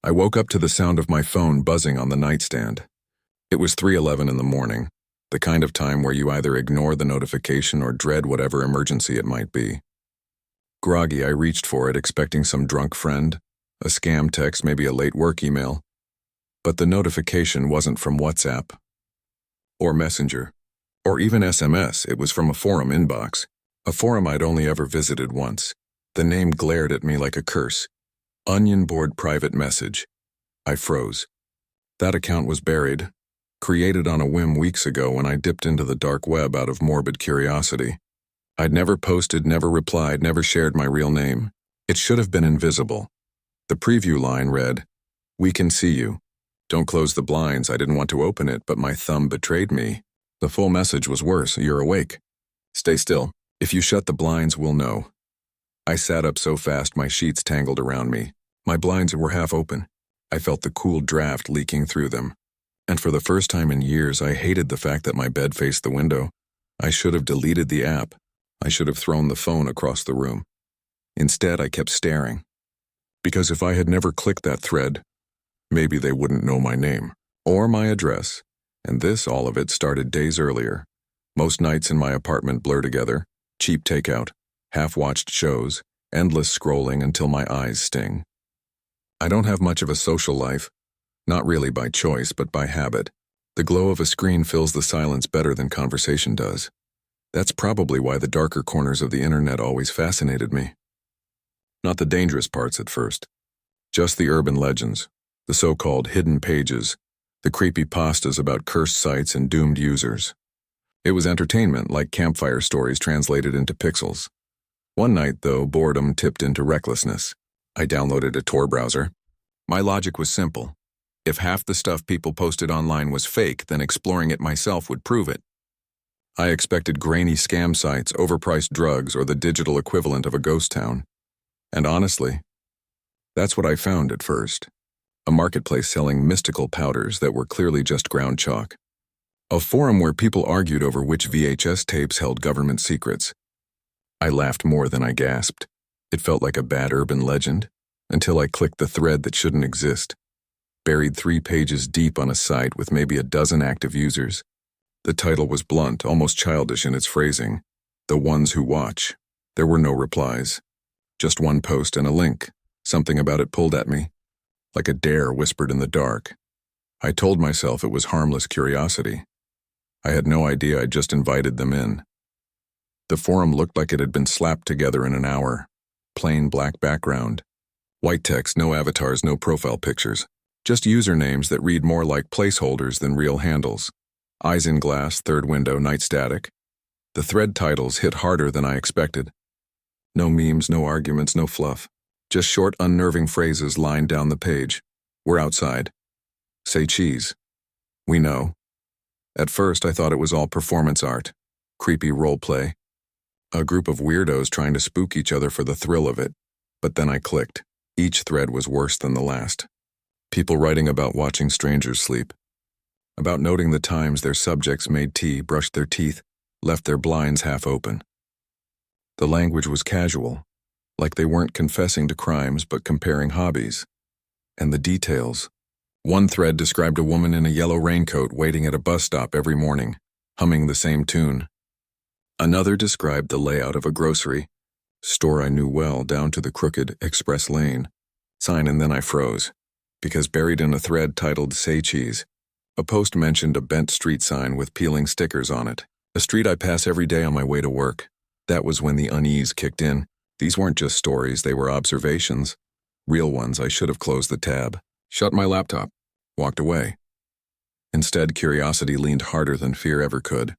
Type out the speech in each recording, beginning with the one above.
I woke up to the sound of my phone buzzing on the nightstand. It was 3:11 in the morning, the kind of time where you either ignore the notification or dread whatever emergency it might be. Groggy, I reached for it, expecting some drunk friend, a scam text, maybe a late work email. But the notification wasn't from WhatsApp, or Messenger, or even SMS. It was from a forum inbox, a forum I'd only ever visited once. The name glared at me like a curse. Onion board private message. I froze. That account was buried, created on a whim weeks ago when I dipped into the dark web out of morbid curiosity. I'd never posted, never replied, never shared my real name. It should have been invisible. The preview line read, "We can see you. Don't close the blinds." I didn't want to open it, but my thumb betrayed me. The full message was worse. "You're awake. Stay still. If you shut the blinds, we'll know." I sat up so fast my sheets tangled around me. My blinds were half open. I felt the cool draft leaking through them. And for the first time in years, I hated the fact that my bed faced the window. I should have deleted the app. I should have thrown the phone across the room. Instead, I kept staring. Because if I had never clicked that thread, maybe they wouldn't know my name or my address. And all of it started days earlier. Most nights in my apartment blur together. Cheap takeout, half-watched shows, endless scrolling until my eyes sting. I don't have much of a social life, not really by choice, but by habit. The glow of a screen fills the silence better than conversation does. That's probably why the darker corners of the internet always fascinated me. Not the dangerous parts at first, just the urban legends, the so-called hidden pages, the creepypastas about cursed sites and doomed users. It was entertainment, like campfire stories translated into pixels. One night, though, boredom tipped into recklessness. I downloaded a Tor browser. My logic was simple. If half the stuff people posted online was fake, then exploring it myself would prove it. I expected grainy scam sites, overpriced drugs, or the digital equivalent of a ghost town. And honestly, that's what I found at first. A marketplace selling mystical powders that were clearly just ground chalk. A forum where people argued over which VHS tapes held government secrets. I laughed more than I gasped. It felt like a bad urban legend, until I clicked the thread that shouldn't exist. Buried 3 pages deep on a site with maybe a dozen active users. The title was blunt, almost childish in its phrasing. The ones who watch. There were no replies. Just one post and a link. Something about it pulled at me, like a dare whispered in the dark. I told myself it was harmless curiosity. I had no idea I'd just invited them in. The forum looked like it had been slapped together in an hour. Plain black background. White text, no avatars, no profile pictures. Just usernames that read more like placeholders than real handles. Eyes in glass, third window, night static. The thread titles hit harder than I expected. No memes, no arguments, no fluff. Just short, unnerving phrases lined down the page. We're outside. Say cheese. We know. At first, I thought it was all performance art. Creepy roleplay. A group of weirdos trying to spook each other for the thrill of it. But then I clicked. Each thread was worse than the last. People writing about watching strangers sleep. About noting the times their subjects made tea, brushed their teeth, left their blinds half open. The language was casual, like they weren't confessing to crimes but comparing hobbies. And the details. One thread described a woman in a yellow raincoat waiting at a bus stop every morning, humming the same tune. Another described the layout of a grocery store I knew well, down to the crooked express lane sign, and then I froze, because buried in a thread titled "Say Cheese," a post mentioned a bent street sign with peeling stickers on it, a street I pass every day on my way to work. That was when the unease kicked in. These weren't just stories, they were observations. Real ones. I should have closed the tab, shut my laptop, walked away. Instead, curiosity leaned harder than fear ever could.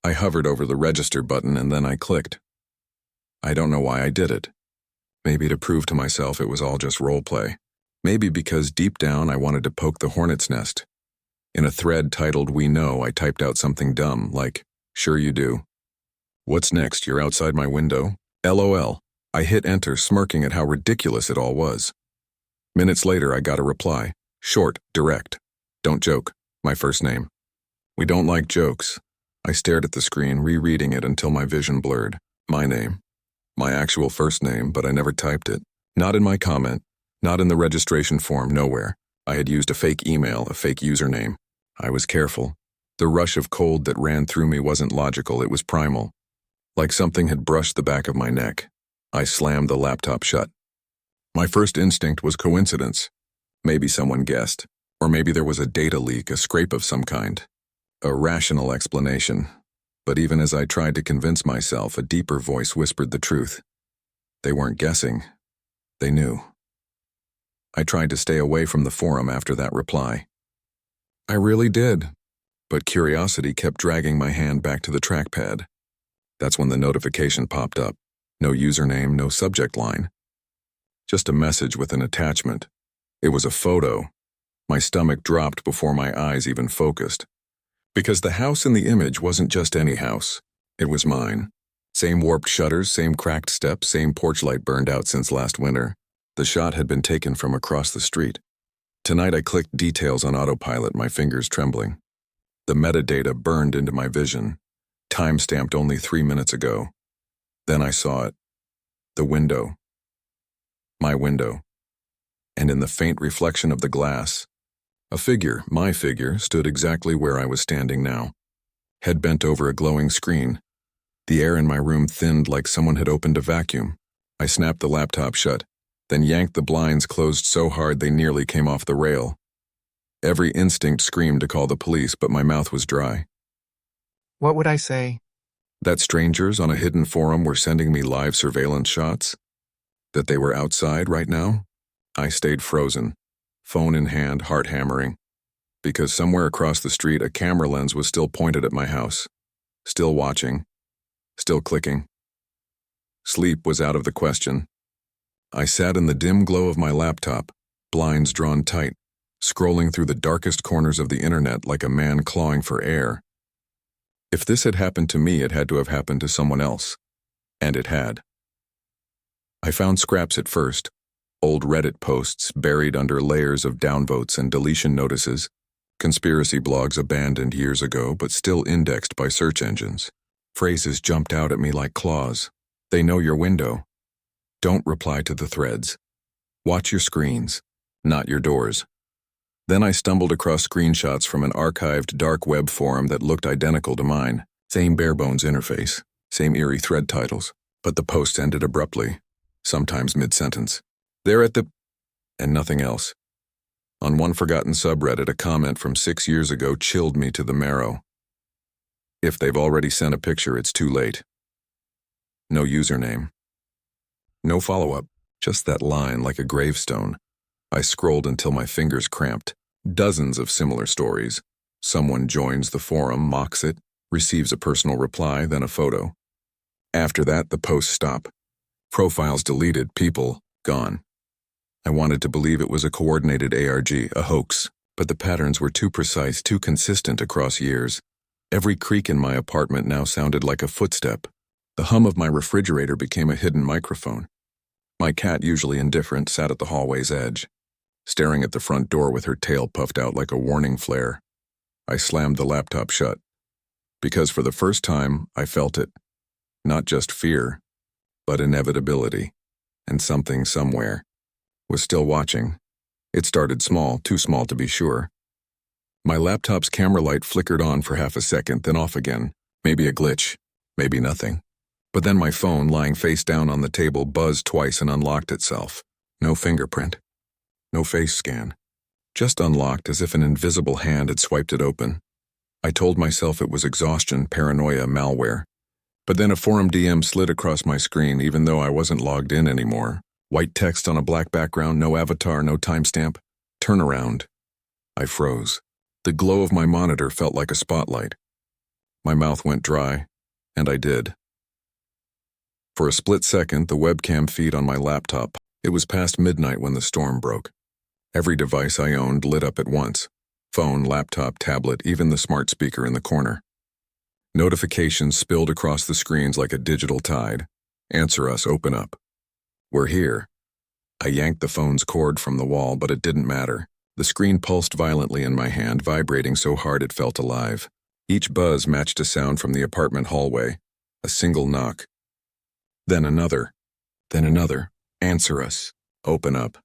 I hovered over the register button and then I clicked. I don't know why I did it. Maybe to prove to myself it was all just roleplay. Maybe because deep down I wanted to poke the hornet's nest. In a thread titled "We Know," I typed out something dumb, like, "Sure you do. What's next? You're outside my window? LOL. I hit enter, smirking at how ridiculous it all was. Minutes later, I got a reply. Short, direct. Don't joke. My first name. We don't like jokes. I stared at the screen, rereading it until my vision blurred. My name. My actual first name, but I never typed it. Not in my comment. Not in the registration form, nowhere. I had used a fake email, a fake username. I was careful. The rush of cold that ran through me wasn't logical, it was primal. Like something had brushed the back of my neck. I slammed the laptop shut. My first instinct was coincidence. Maybe someone guessed. Or maybe there was a data leak, a scrape of some kind. A rational explanation. But even as I tried to convince myself, a deeper voice whispered the truth. They weren't guessing. They knew. I tried to stay away from the forum after that reply. I really did. But curiosity kept dragging my hand back to the trackpad. That's when the notification popped up. No username, no subject line. Just a message with an attachment. It was a photo. My stomach dropped before my eyes even focused. Because the house in the image wasn't just any house. It was mine. Same warped shutters, same cracked steps, same porch light burned out since last winter. The shot had been taken from across the street. Tonight I clicked details on autopilot, my fingers trembling. The metadata burned into my vision. Time-stamped only 3 minutes ago. Then I saw it. The window. My window. And in the faint reflection of the glass, a figure, my figure, stood exactly where I was standing now. Head bent over a glowing screen. The air in my room thinned like someone had opened a vacuum. I snapped the laptop shut, then yanked the blinds closed so hard they nearly came off the rail. Every instinct screamed to call the police, but my mouth was dry. What would I say? That strangers on a hidden forum were sending me live surveillance shots? That they were outside right now? I stayed frozen, phone in hand, heart hammering. Because somewhere across the street a camera lens was still pointed at my house. Still watching. Still clicking. Sleep was out of the question. I sat in the dim glow of my laptop, blinds drawn tight, scrolling through the darkest corners of the internet like a man clawing for air. If this had happened to me, it had to have happened to someone else. And it had. I found scraps at first, old Reddit posts buried under layers of downvotes and deletion notices, conspiracy blogs abandoned years ago but still indexed by search engines. Phrases jumped out at me like claws. They know your window. Don't reply to the threads. Watch your screens, not your doors. Then I stumbled across screenshots from an archived dark web forum that looked identical to mine. Same bare-bones interface, same eerie thread titles, but the posts ended abruptly, sometimes mid-sentence. They're at the... and nothing else. On one forgotten subreddit, a comment from 6 years ago chilled me to the marrow. If they've already sent a picture, it's too late. No username. No follow-up, just that line like a gravestone. I scrolled until my fingers cramped. Dozens of similar stories. Someone joins the forum, mocks it, receives a personal reply, then a photo. After that, the posts stop. Profiles deleted, people gone. I wanted to believe it was a coordinated ARG, a hoax, but the patterns were too precise, too consistent across years. Every creak in my apartment now sounded like a footstep. The hum of my refrigerator became a hidden microphone. My cat, usually indifferent, sat at the hallway's edge, staring at the front door with her tail puffed out like a warning flare. I slammed the laptop shut, because for the first time I felt it. Not just fear, but inevitability. And something somewhere was still watching. It started small, too small to be sure. My laptop's camera light flickered on for half a second, then off again. Maybe a glitch, maybe nothing. But then my phone, lying face down on the table, buzzed twice and unlocked itself. No fingerprint. No face scan. Just unlocked as if an invisible hand had swiped it open. I told myself it was exhaustion, paranoia, malware. But then a forum DM slid across my screen even though I wasn't logged in anymore. White text on a black background, no avatar, no timestamp. Turn around. I froze. The glow of my monitor felt like a spotlight. My mouth went dry, and I did. For a split second, the webcam feed on my laptop. It was past midnight when the storm broke. Every device I owned lit up at once. Phone, laptop, tablet, even the smart speaker in the corner. Notifications spilled across the screens like a digital tide. Answer us, open up. We're here. I yanked the phone's cord from the wall, but it didn't matter. The screen pulsed violently in my hand, vibrating so hard it felt alive. Each buzz matched a sound from the apartment hallway. A single knock. Then another. Then another. Answer us. Open up.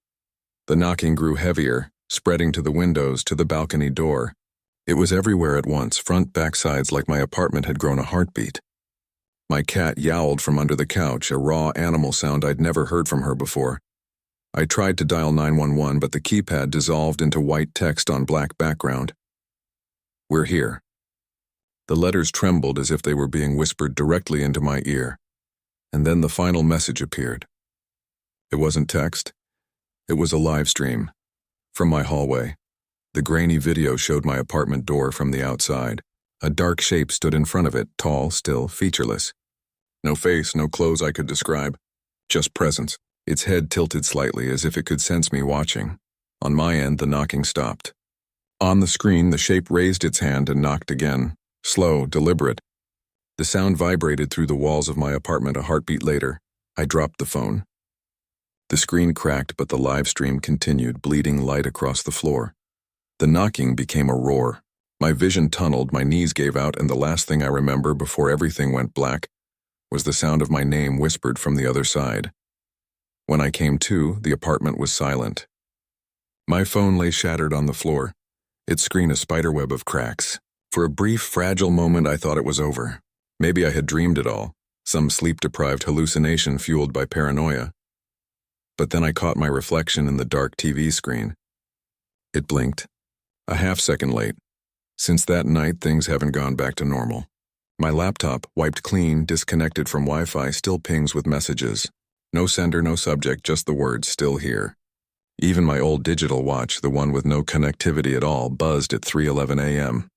The knocking grew heavier, spreading to the windows, to the balcony door. It was everywhere at once, front, back, sides, like my apartment had grown a heartbeat. My cat yowled from under the couch, a raw animal sound I'd never heard from her before. I tried to dial 911, but the keypad dissolved into white text on black background. "We're here." The letters trembled as if they were being whispered directly into my ear. And then the final message appeared. It wasn't text. It was a live stream. From my hallway. The grainy video showed my apartment door from the outside. A dark shape stood in front of it, tall, still, featureless. No face, no clothes I could describe. Just presence. Its head tilted slightly as if it could sense me watching. On my end, the knocking stopped. On the screen, the shape raised its hand and knocked again. Slow, deliberate. The sound vibrated through the walls of my apartment. A heartbeat later, I dropped the phone. The screen cracked, but the live stream continued, bleeding light across the floor. The knocking became a roar. My vision tunneled, my knees gave out, and the last thing I remember before everything went black was the sound of my name whispered from the other side. When I came to, the apartment was silent. My phone lay shattered on the floor, its screen a spiderweb of cracks. For a brief, fragile moment, I thought it was over. Maybe I had dreamed it all, some sleep-deprived hallucination fueled by paranoia. But then I caught my reflection in the dark TV screen. It blinked, a half-second late. Since that night, things haven't gone back to normal. My laptop, wiped clean, disconnected from Wi-Fi, still pings with messages. No sender, no subject, just the words, "still here." Even my old digital watch, the one with no connectivity at all, buzzed at 3:11 a.m.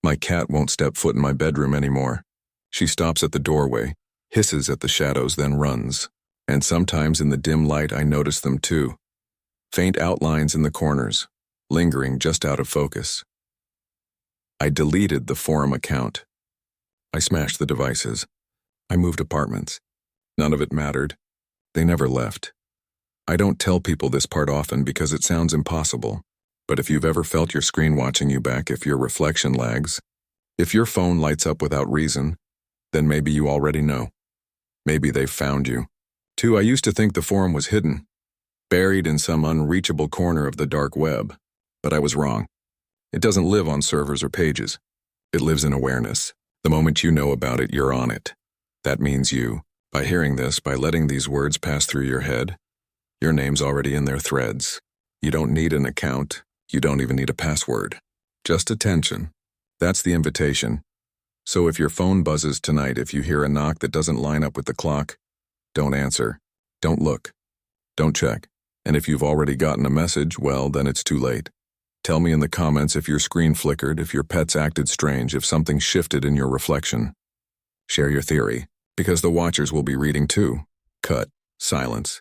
My cat won't step foot in my bedroom anymore. She stops at the doorway, hisses at the shadows, then runs. And sometimes in the dim light I notice them too. Faint outlines in the corners, lingering just out of focus. I deleted the forum account. I smashed the devices. I moved apartments. None of it mattered. They never left. I don't tell people this part often because it sounds impossible. But if you've ever felt your screen watching you back, if your reflection lags, if your phone lights up without reason, then maybe you already know. Maybe they've found you. I used to think the forum was hidden, buried in some unreachable corner of the dark web. But I was wrong. It doesn't live on servers or pages. It lives in awareness. The moment you know about it, you're on it. That means you. By hearing this, by letting these words pass through your head, your name's already in their threads. You don't need an account. You don't even need a password. Just attention. That's the invitation. So if your phone buzzes tonight, if you hear a knock that doesn't line up with the clock, don't answer. Don't look. Don't check. And if you've already gotten a message, well, then it's too late. Tell me in the comments if your screen flickered, if your pets acted strange, if something shifted in your reflection. Share your theory, because the watchers will be reading too. Cut. Silence.